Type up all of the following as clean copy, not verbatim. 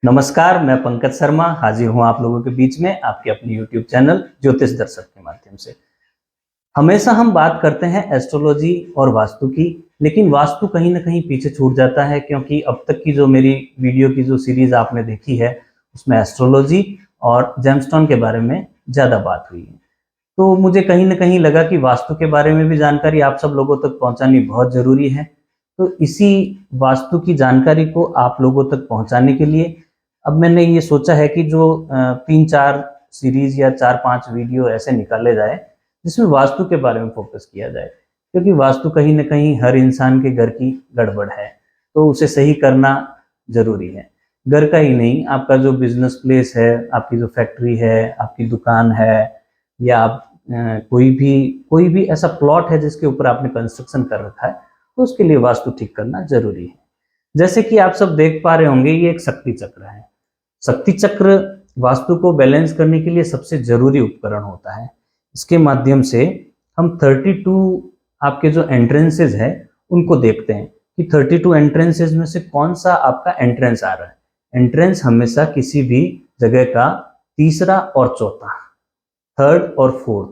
नमस्कार, मैं पंकज शर्मा हाजिर हूँ आप लोगों के बीच में आपके अपने YouTube चैनल ज्योतिष दर्शक के माध्यम से। हमेशा हम बात करते हैं एस्ट्रोलॉजी और वास्तु की, लेकिन वास्तु कहीं न कहीं पीछे छूट जाता है क्योंकि अब तक की जो मेरी वीडियो की जो सीरीज़ आपने देखी है, उसमें एस्ट्रोलॉजी और जेमस्टोन के बारे में ज़्यादा बात हुई है। तो मुझे कहीं न कहीं लगा कि वास्तु के बारे में भी जानकारी आप सब लोगों तक पहुँचानी बहुत ज़रूरी है। तो इसी वास्तु की जानकारी को आप लोगों तक पहुँचाने के लिए अब मैंने ये सोचा है कि जो 3-4 सीरीज़ या 4-5 वीडियो ऐसे निकाले जाए, जिसमें वास्तु के बारे में फ़ोकस किया जाए। क्योंकि वास्तु कहीं न कहीं हर इंसान के घर की गड़बड़ है, तो उसे सही करना ज़रूरी है। घर का ही नहीं, आपका जो बिज़नेस प्लेस है, आपकी जो फैक्ट्री है, आपकी दुकान है या आप कोई भी ऐसा प्लॉट है जिसके ऊपर आपने कंस्ट्रक्शन कर रखा है, तो उसके लिए वास्तु ठीक करना ज़रूरी है। जैसे कि आप सब देख पा रहे होंगे, ये एक शक्ति चक्र है। शक्ति चक्र वास्तु को बैलेंस करने के लिए सबसे जरूरी उपकरण होता है। इसके माध्यम से हम 32 आपके जो एंट्रेंसेज है उनको देखते हैं कि 32 एंट्रेंसेज में से कौन सा आपका एंट्रेंस आ रहा है। एंट्रेंस हमेशा किसी भी जगह का तीसरा और चौथा, थर्ड और फोर्थ,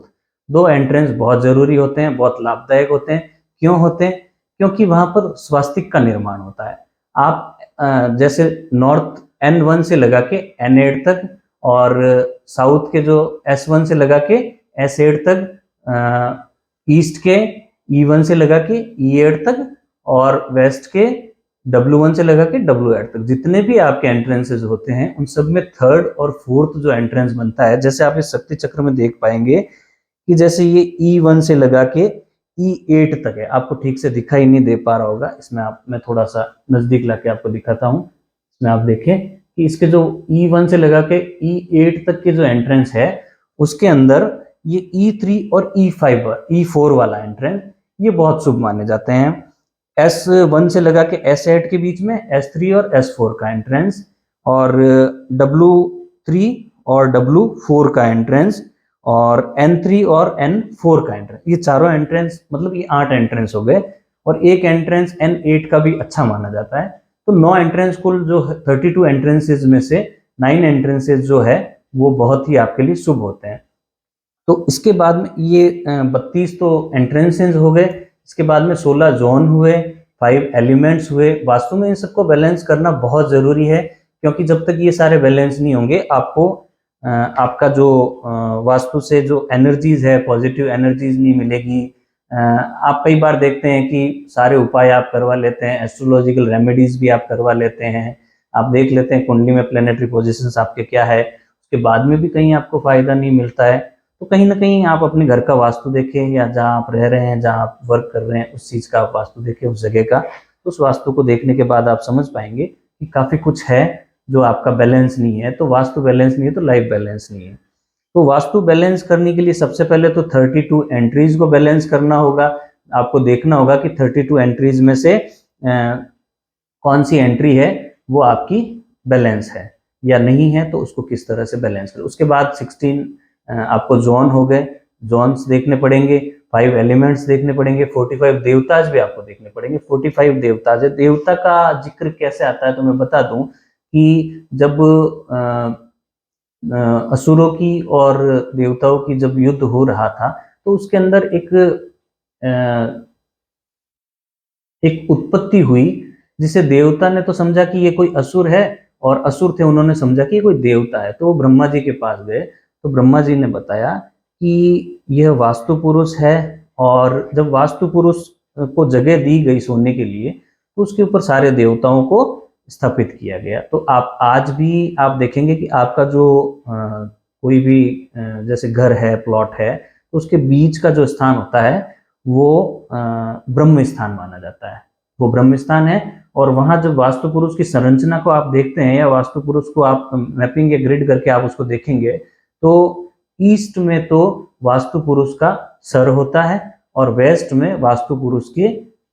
दो एंट्रेंस बहुत जरूरी होते हैं, बहुत लाभदायक होते हैं। क्यों होते हैं? क्योंकि वहां पर स्वास्तिक का निर्माण होता है। आप जैसे नॉर्थ N1 से लगा के N8 तक और साउथ के जो S1 से लगा के S8 तक, ईस्ट के E1 से लगा के E8 तक और वेस्ट के W1 से लगा के W8 तक, जितने भी आपके एंट्रेंसेज होते हैं उन सब में थर्ड और फोर्थ जो एंट्रेंस बनता है, जैसे आप इस शक्ति चक्र में देख पाएंगे कि जैसे ये E1 से लगा के E8 तक है। आपको ठीक से दिखाई नहीं दे पा रहा होगा, इसमें मैं थोड़ा सा नजदीक लाके आपको दिखाता हूँ। इसमें आप देखें कि इसके जो E1 से लगा के E8 तक के जो एंट्रेंस है, उसके अंदर ये E3 और E4 वाला एंट्रेंस ये बहुत शुभ माने जाते हैं। S1 से लगा के S8 के बीच में S3 और S4 का एंट्रेंस और W3 और W4 का एंट्रेंस और N3 और N4 का एंट्रेंस, ये चारों एंट्रेंस मतलब ये 8 एंट्रेंस हो गए और एक एंट्रेंस N8 का भी अच्छा माना जाता है। तो 9 एंट्रेंस कुल जो 32 एंट्रेंसेज में से 9 एंट्रेंसेज जो है वो बहुत ही आपके लिए शुभ होते हैं। तो इसके बाद में ये 32 तो एंट्रेंसेज हो गए, इसके बाद में 16 जोन हुए, 5 एलिमेंट्स हुए। वास्तु में इन सबको बैलेंस करना बहुत जरूरी है, क्योंकि जब तक ये सारे बैलेंस नहीं होंगे आपको आपका जो वास्तु से जो एनर्जीज है, पॉजिटिव एनर्जीज नहीं मिलेगी। आप कई बार देखते हैं कि सारे उपाय आप करवा लेते हैं, एस्ट्रोलॉजिकल रेमेडीज भी आप करवा लेते हैं, आप देख लेते हैं कुंडली में प्लेनेटरी पोजीशंस आपके क्या है, उसके बाद में भी कहीं आपको फायदा नहीं मिलता है। तो कहीं ना कहीं आप अपने घर का वास्तु देखें, या जहाँ आप रह रहे हैं, जहाँ आप वर्क कर रहे हैं, उस चीज का आप वास्तु देखें, उस जगह का। तो उस वास्तु को देखने के बाद आप समझ पाएंगे कि काफी कुछ है जो आपका बैलेंस नहीं है। तो वास्तु बैलेंस नहीं है तो लाइफ बैलेंस नहीं है। तो वास्तु बैलेंस करने के लिए सबसे पहले तो 32 एंट्रीज को बैलेंस करना होगा। आपको देखना होगा कि 32 एंट्रीज में से कौन सी एंट्री है वो आपकी बैलेंस है या नहीं है, तो उसको किस तरह से बैलेंस करें। उसके बाद 16 आपको जोन हो गए, जोन्स देखने पड़ेंगे, 5 एलिमेंट्स देखने पड़ेंगे, 45 देवताज भी आपको देखने पड़ेंगे। 45 देवताज है। देवता का जिक्र कैसे आता है तो मैं बता दूं कि जब असुरों की और देवताओं की जब युद्ध हो रहा था, तो उसके अंदर एक उत्पत्ति हुई, जिसे देवता ने तो समझा कि ये कोई असुर है, और असुर थे उन्होंने समझा कि ये कोई देवता है। तो वो ब्रह्मा जी के पास गए, तो ब्रह्मा जी ने बताया कि यह वास्तु पुरुष है, और जब वास्तु पुरुष को जगह दी गई सोने के लिए, तो उसके ऊपर सारे देवताओं को स्थापित किया गया। तो आप आज भी आप देखेंगे कि आपका जो कोई भी जैसे घर है, प्लॉट है, तो उसके बीच का जो स्थान होता है वो ब्रह्म स्थान माना जाता है, वो ब्रह्म स्थान है। और वहां जब वास्तु पुरुष की संरचना को आप देखते हैं, या वास्तु पुरुष को आप मैपिंग या ग्रिड करके आप उसको देखेंगे, तो ईस्ट में तो वास्तु पुरुष का सर होता है और वेस्ट में वास्तु पुरुष के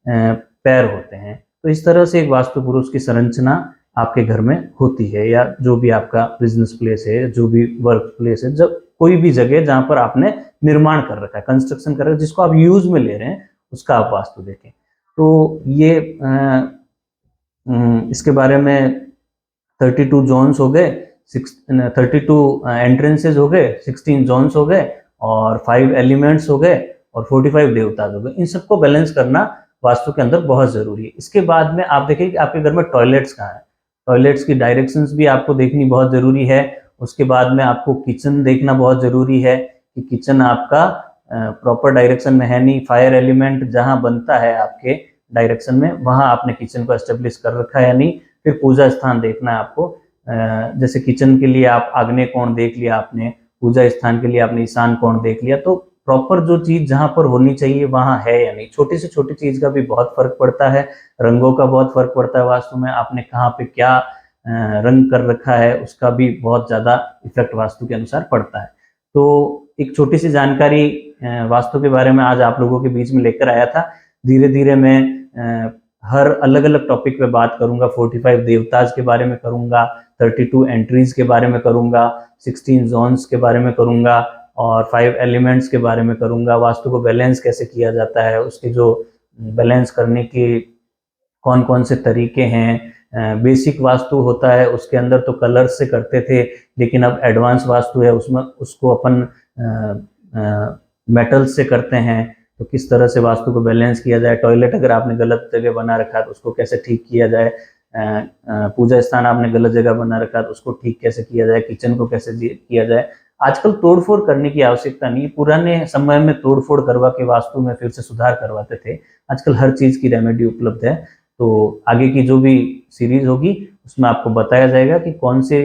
पैर होते हैं। तो इस तरह से एक वास्तु पुरुष की संरचना आपके घर में होती है, या जो भी आपका बिजनेस प्लेस है, जो भी वर्क प्लेस है, जब कोई भी जगह जहां पर आपने निर्माण कर रखा है, कंस्ट्रक्शन कर रखा है, जिसको आप यूज में ले रहे हैं, उसका आप वास्तु देखें। तो ये इसके बारे में 32 जोन्स हो गए, 32 एंट्रेंसेज हो गए, 16 जोन्स हो गए और 5 एलिमेंट्स हो गए और 45 देवता हो गए। इन सबको बैलेंस करना वास्तु के अंदर बहुत जरूरी है। इसके बाद में आप देखिए कि आपके घर में टॉयलेट्स कहाँ है, टॉयलेट्स की डायरेक्शंस भी आपको देखनी बहुत जरूरी है। उसके बाद में आपको किचन देखना बहुत जरूरी है कि किचन आपका प्रॉपर डायरेक्शन में है नहीं, फायर एलिमेंट जहां बनता है आपके डायरेक्शन में वहां आपने किचन को एस्टेब्लिश कर रखा है या नहीं। फिर पूजा स्थान देखना है आपको, जैसे किचन के लिए आप आग्नेय कोण देख लिया आपने, पूजा स्थान के लिए आपने ईशान कोण देख लिया, तो प्रॉपर जो चीज जहां पर होनी चाहिए वहां है या नहीं। छोटी से छोटी चीज का भी बहुत फर्क पड़ता है, रंगों का बहुत फर्क पड़ता है वास्तु में, आपने कहाँ पे क्या रंग कर रखा है उसका भी बहुत ज्यादा इफेक्ट वास्तु के अनुसार पड़ता है। तो एक छोटी सी जानकारी वास्तु के बारे में आज आप लोगों के बीच में लेकर आया था। धीरे धीरे मैं हर अलग अलग टॉपिक पे बात करूंगा, 45 देवताज के बारे में करूंगा, 32 एंट्रीज के बारे में करूंगा, 16 जोन्स के बारे में करूंगा और 5 एलिमेंट्स के बारे में करूंगा। वास्तु को बैलेंस कैसे किया जाता है, उसके जो बैलेंस करने के कौन कौन से तरीके हैं। बेसिक वास्तु होता है उसके अंदर तो कलर्स से करते थे, लेकिन अब एडवांस वास्तु है उसमें उसको अपन मेटल्स से करते हैं। तो किस तरह से वास्तु को बैलेंस किया जाए, टॉयलेट अगर आपने गलत जगह बना रखा है तो उसको कैसे ठीक किया जाए, पूजा स्थान आपने गलत जगह बना रखा है तो उसको ठीक कैसे किया जाए, किचन को कैसे किया जाए। आजकल तोड़फोड़ करने की आवश्यकता नहीं, पुराने समय में तोड़फोड़ करवा के वास्तु में फिर से सुधार करवाते थे, आजकल हर चीज की रेमेडी उपलब्ध है। तो आगे की जो भी सीरीज होगी उसमें आपको बताया जाएगा कि कौन से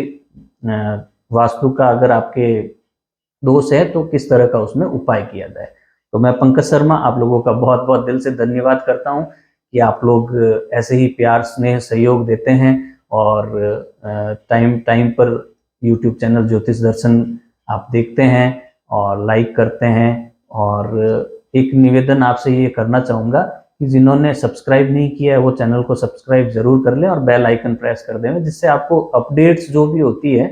वास्तु का अगर आपके दोष है तो किस तरह का उसमें उपाय किया जाए। तो मैं पंकज शर्मा आप लोगों का बहुत बहुत दिल से धन्यवाद करता हूं कि आप लोग ऐसे ही प्यार स्नेह सहयोग देते हैं और टाइम टाइम पर YouTube चैनल ज्योतिष दर्शन आप देखते हैं और लाइक करते हैं। और एक निवेदन आपसे ये करना चाहूँगा कि जिन्होंने सब्सक्राइब नहीं किया है वो चैनल को सब्सक्राइब जरूर कर लें और बेल आइकन प्रेस कर दें, जिससे आपको अपडेट्स जो भी होती है,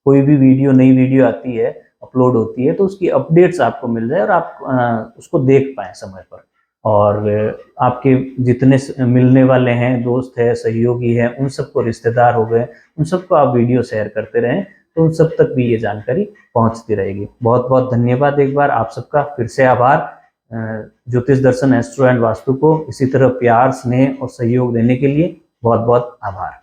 कोई भी वीडियो नई वीडियो आती है अपलोड होती है तो उसकी अपडेट्स आपको मिल जाए और आप उसको देख पाएँ समय पर। और आपके जितने मिलने वाले हैं, दोस्त है, सहयोगी है, उन सबको, रिश्तेदार हो गए, उन सबको आप वीडियो शेयर करते रहें तो उन सब तक भी ये जानकारी पहुंचती रहेगी। बहुत बहुत धन्यवाद एक बार आप सबका, फिर से आभार। ज्योतिष दर्शन एस्ट्रो एंड वास्तु को इसी तरह प्यार स्नेह और सहयोग देने के लिए बहुत बहुत आभार।